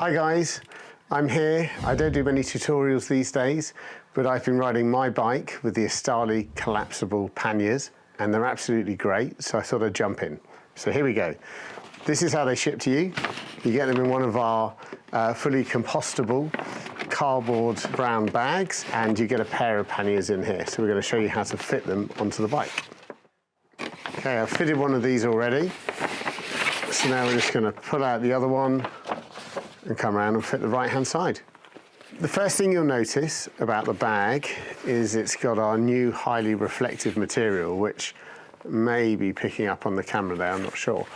Hi guys, I'm here. I don't do many tutorials these days, but I've been riding my bike with the Estarli Collapsible Panniers, and they're absolutely great, so I thought I'd jump in. So here we go. This is how they ship to you. You get them in one of our fully compostable cardboard brown bags, and you get a pair of panniers in here. So we're going to show you how to fit them onto the bike. Okay, I've fitted one of these already. So now we're just going to pull out the other one and come around and fit the right-hand side. The first thing you'll notice about the bag is it's got our new highly reflective material, which may be picking up on the camera there, I'm not sure.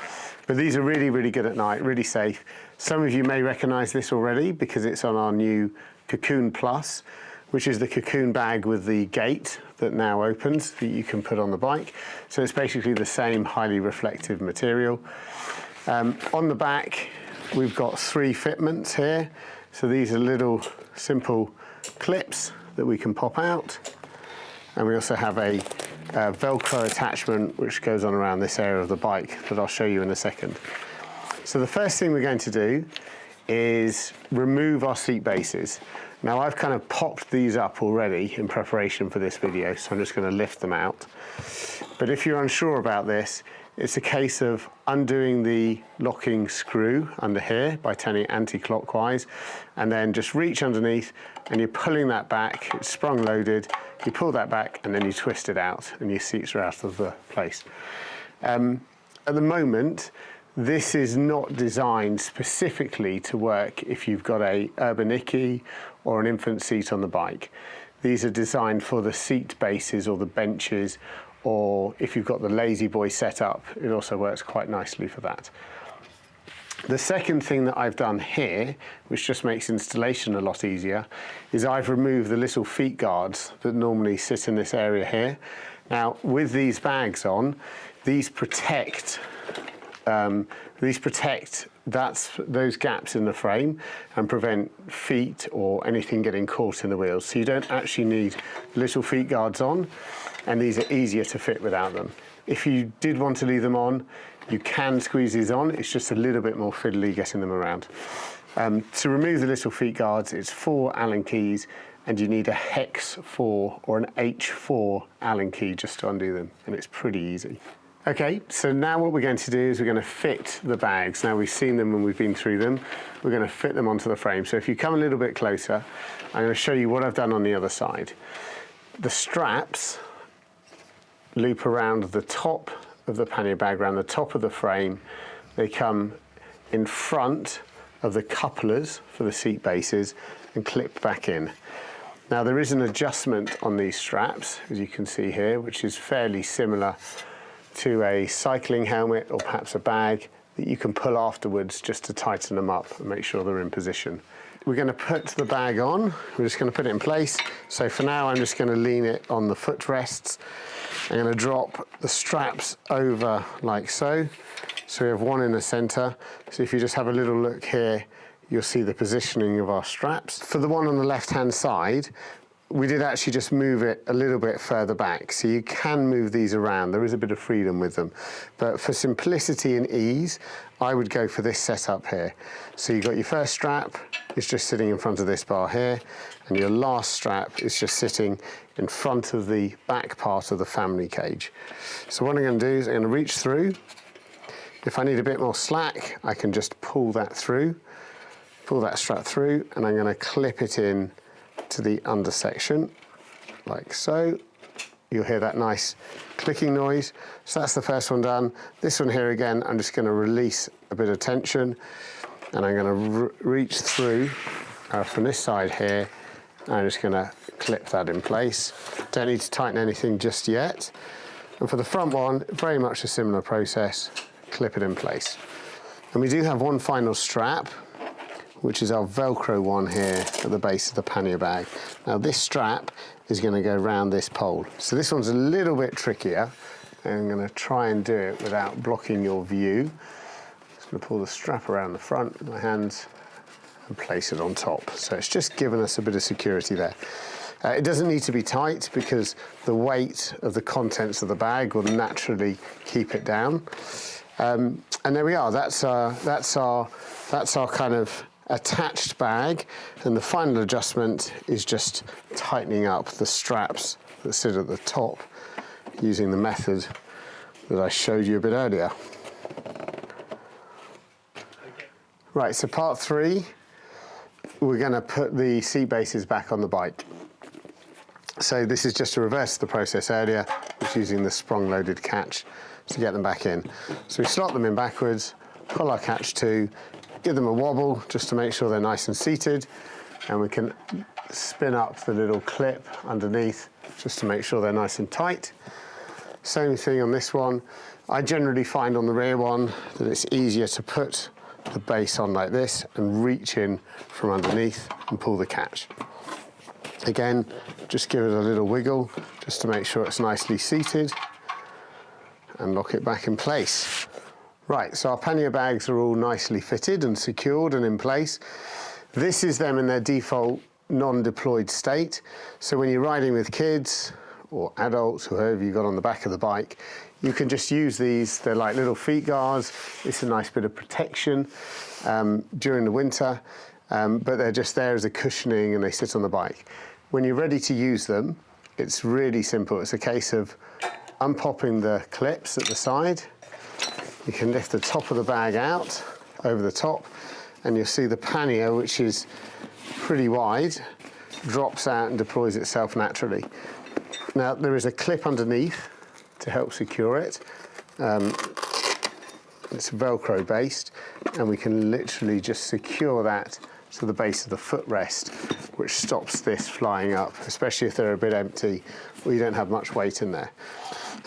But these are really, really good at night, really safe. Some of you may recognize this already because it's on our new Cocoon Plus, which is the cocoon bag with the gate that now opens that you can put on the bike. So it's basically the same highly reflective material. On the back, we've got 3 fitments here. So these are little simple clips that we can pop out. And we also have a Velcro attachment which goes on around this area of the bike that I'll show you in a second. So the first thing we're going to do is remove our seat bases. Now I've kind of popped these up already in preparation for this video, so I'm just going to lift them out. But if you're unsure about this, it's a case of undoing the locking screw under here by turning anti-clockwise, and then just reach underneath and you're pulling that back. It's sprung loaded, you pull that back and then you twist it out and your seats are out of the place. At the moment, this is not designed specifically to work if you've got a Urban or an infant seat on the bike. These are designed for the seat bases or the benches, or if you've got the lazy boy set up, it also works quite nicely for that. The second thing that I've done here, which just makes installation a lot easier, is I've removed the little feet guards that normally sit in this area here. Now, with these bags on, these protect those gaps in the frame and prevent feet or anything getting caught in the wheels. So you don't actually need little feet guards on, and these are easier to fit without them. If you did want to leave them on, you can squeeze these on. It's just a little bit more fiddly getting them around. To remove the little feet guards, it's 4 Allen keys, and you need a hex 4 or an H4 Allen key just to undo them, and it's pretty easy. Okay, so now what we're going to do is we're going to fit the bags. Now we've seen them when we've been through them. We're going to fit them onto the frame. So if you come a little bit closer, I'm going to show you what I've done on the other side. The straps loop around the top of the pannier bag, around the top of the frame. They come in front of the couplers for the seat bases and clip back in. Now there is an adjustment on these straps, as you can see here, which is fairly similar to a cycling helmet or perhaps a bag that you can pull afterwards just to tighten them up and make sure they're in position. We're going to put the bag on. We're just going to put it in place. So for now, I'm just going to lean it on the footrests. I'm going to drop the straps over like so. So we have one in the center. So if you just have a little look here, you'll see the positioning of our straps. For the one on the left-hand side, we did actually just move it a little bit further back. So you can move these around. There is a bit of freedom with them. But for simplicity and ease, I would go for this setup here. So you've got your first strap, it's just sitting in front of this bar here, and your last strap is just sitting in front of the back part of the family cage. So what I'm going to do is I'm going to reach through. If I need a bit more slack, I can just pull that through, pull that strap through, and I'm going to clip it in to the under section, like so. You'll hear that nice clicking noise. So that's the first one done. This one here again, I'm just going to release a bit of tension, and I'm going to reach through from this side here. I'm just going to clip that in place. Don't need to tighten anything just yet. And for the front one, very much a similar process. Clip it in place. And we do have one final strap, which is our Velcro one here at the base of the pannier bag. Now this strap is going to go around this pole. So this one's a little bit trickier. I'm going to try and do it without blocking your view. Just going to pull the strap around the front with my hands and place it on top. So it's just given us a bit of security there. It doesn't need to be tight because the weight of the contents of the bag will naturally keep it down. And there we are. That's our kind of attached bag, and the final adjustment is just tightening up the straps that sit at the top using the method that I showed you a bit earlier. Right, so part 3, we're going to put the seat bases back on the bike. So this is just to reverse the process earlier, which using the sprung-loaded catch to get them back in. So we slot them in backwards, pull our catch to, give them a wobble just to make sure they're nice and seated, and we can spin up the little clip underneath just to make sure they're nice and tight. Same thing on this one. I generally find on the rear one that it's easier to put the base on like this and reach in from underneath and pull the catch. Again, just give it a little wiggle just to make sure it's nicely seated and lock it back in place. Right, so our pannier bags are all nicely fitted and secured and in place. This is them in their default non-deployed state. So when you're riding with kids or adults, whoever you got on the back of the bike, you can just use these. They're like little feet guards. It's a nice bit of protection during the winter, but they're just there as a cushioning and they sit on the bike. When you're ready to use them, it's really simple. It's a case of unpopping the clips at the side. You can lift the top of the bag out over the top, and you'll see the pannier, which is pretty wide, drops out and deploys itself naturally. Now, there is a clip underneath to help secure it. It's Velcro based, and we can literally just secure that to the base of the footrest, which stops this flying up, especially if they're a bit empty or you don't have much weight in there.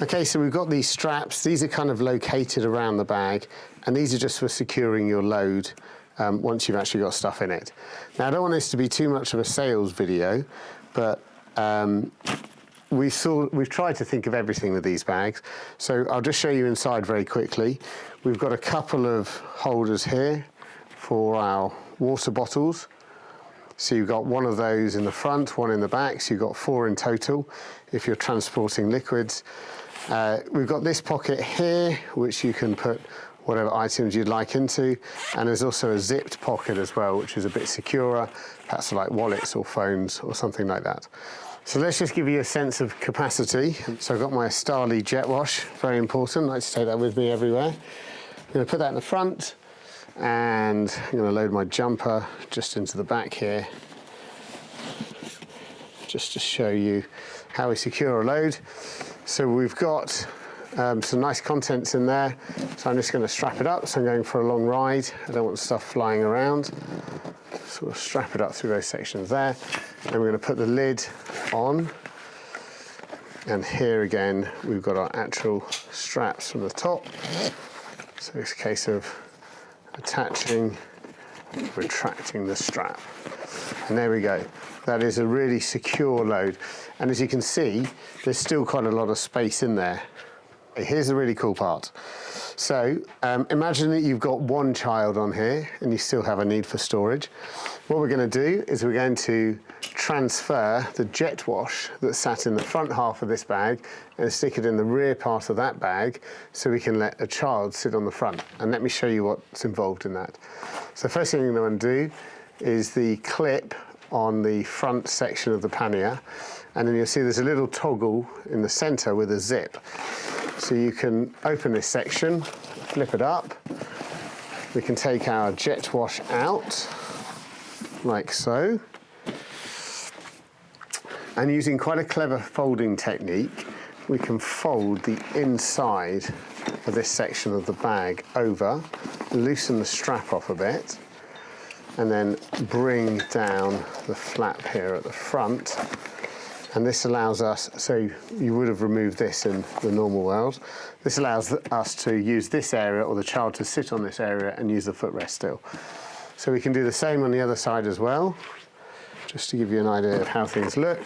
Okay, so we've got these straps. These are kind of located around the bag, and these are just for securing your load once you've actually got stuff in it. Now, I don't want this to be too much of a sales video, but we've tried to think of everything with these bags. So I'll just show you inside very quickly. We've got a couple of holders here for our water bottles. So you've got one of those in the front, one in the back, so you've got 4 in total if you're transporting liquids. We've got this pocket here, which you can put whatever items you'd like into, and there's also a zipped pocket as well, which is a bit securer, perhaps like wallets or phones or something like that. So let's just give you a sense of capacity. So I've got my Estarli jet wash, very important, I like to take that with me everywhere. I'm going to put that in the front, and I'm going to load my jumper just into the back here, just to show you how we secure a load. So we've got some nice contents in there, so I'm just going to strap it up. So I'm going for a long ride, I don't want stuff flying around, so we'll strap it up through those sections there, and we're going to put the lid on, and here again we've got our actual straps from the top, so it's a case of attaching, retracting the strap, and there we go. That is a really secure load, and as you can see, there's still quite a lot of space in there. Here's the really cool part. So imagine that you've got one child on here and you still have a need for storage. What we're going to do is we're going to transfer the jet wash that sat in the front half of this bag and stick it in the rear part of that bag, so we can let a child sit on the front. And let me show you what's involved in that. So first thing I'm going to do is the clip on the front section of the pannier, and then you'll see there's a little toggle in the center with a zip. So you can open this section, flip it up. We can take our jet wash out, like so. And using quite a clever folding technique, we can fold the inside of this section of the bag over, loosen the strap off a bit, and then bring down the flap here at the front. And this allows us, so you would have removed this in the normal world. This allows us to use this area, or the child to sit on this area and use the footrest still. So we can do the same on the other side as well, just to give you an idea of how things look.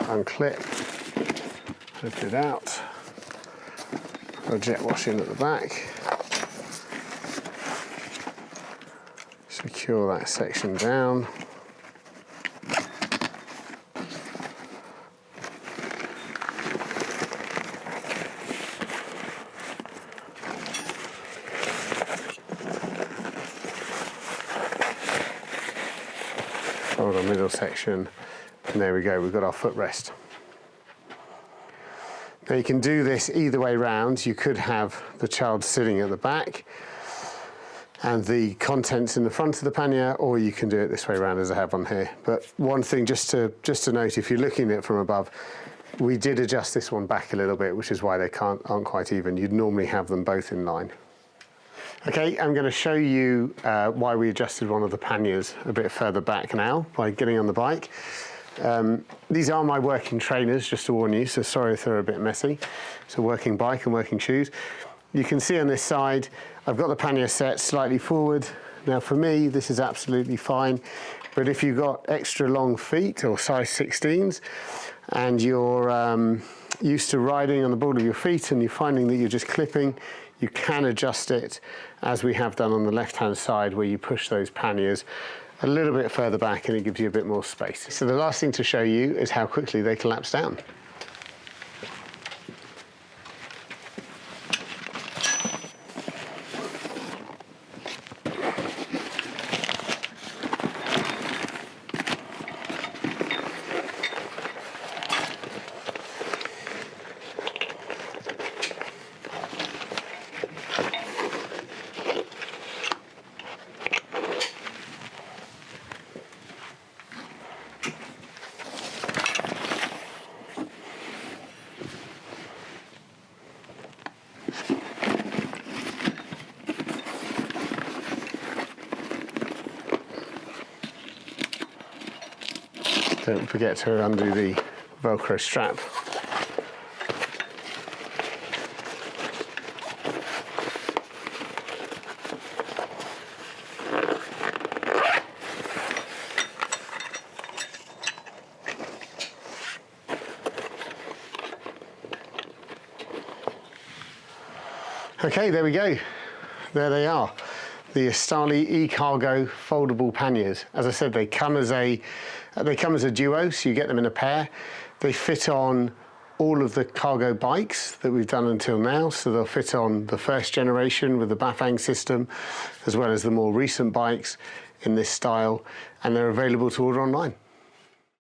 Unclip, lift it out, put a jet wash in at the back. Secure that section down. hold our middle section, and there we go, we've got our footrest. Now you can do this either way round. You could have the child sitting at the back and the contents in the front of the pannier, or you can do it this way around as I have on here. But one thing just to note, if you're looking at it from above, we did adjust this one back a little bit, which is why they aren't quite even. You'd normally have them both in line. Okay, I'm going to show you why we adjusted one of the panniers a bit further back now by getting on the bike. These are my working trainers, just to warn you, so sorry if they're a bit messy. It's a working bike and working shoes. You can see on this side, I've got the pannier set slightly forward. Now for me, this is absolutely fine, but if you've got extra long feet or size 16s and you're used to riding on the ball of your feet and you're finding that you're just clipping, you can adjust it as we have done on the left-hand side, where you push those panniers a little bit further back and it gives you a bit more space. So the last thing to show you is how quickly they collapse down. Don't forget to undo the Velcro strap. Okay, there we go. There they are. The Estarli e-cargo foldable panniers. As I said, they come as a duo, so you get them in a pair. They fit on all of the cargo bikes that we've done until now, so they'll fit on the first generation with the Bafang system, as well as the more recent bikes in this style, and they're available to order online.